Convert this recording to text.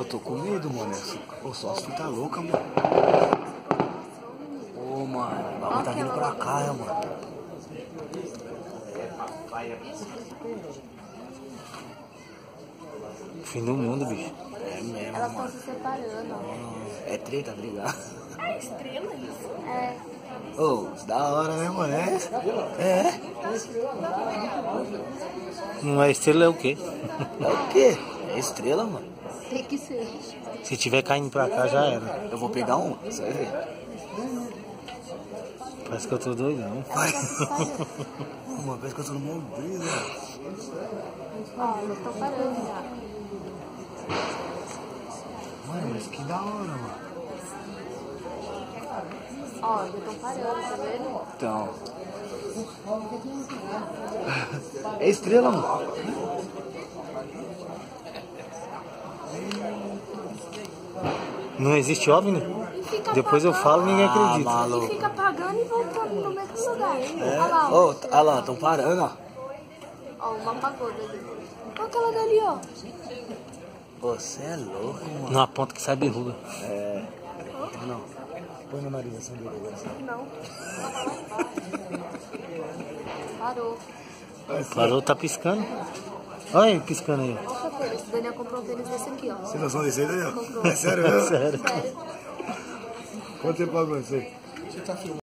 Eu tô com medo, mano. Ô, só se tá louca, mano. Ô, mano, o bagulho tá vindo pra cá, mano. Fim do mundo, bicho. É mesmo, Elas mano. estão se separando. É treta, brigar. É estrela isso? É. Ô, da hora, né, mano? É. Não é estrela, é o quê? É o quê? É estrela, mano. Tem que ser. Se tiver caindo pra cá, já era. Eu vou pegar uma, você vai ver. Parece que eu tô doidão. Vai. Uma vez que eu tô no mundo brisa. Ó, eles estão parando já. Mano, mas que da hora, mano. Ó, já estão parando, tá vendo? Então. É estrela, mano. Não existe OVNI? E fica Depois eu falo e ninguém acredita. maluco. E fica apagando e voltando no mesmo lugar. É. Olha lá, Ô, olha lá, tão parando, ó. ó, uma apagou dali. Olha aquela dali, ó. Você é louco, mano. Numa ponta que sai berruda. É. Não. Põe no nariz assim dele agora. Não. Parou. Parou, tá piscando. Olha ele piscando aí. Olha o tênis. O Daniel comprou um tênis desse aqui, ó. Você noção desse aí, Daniel? Comprou. É sério mesmo? Sério. Sério. Quanto tempo pagou isso aí?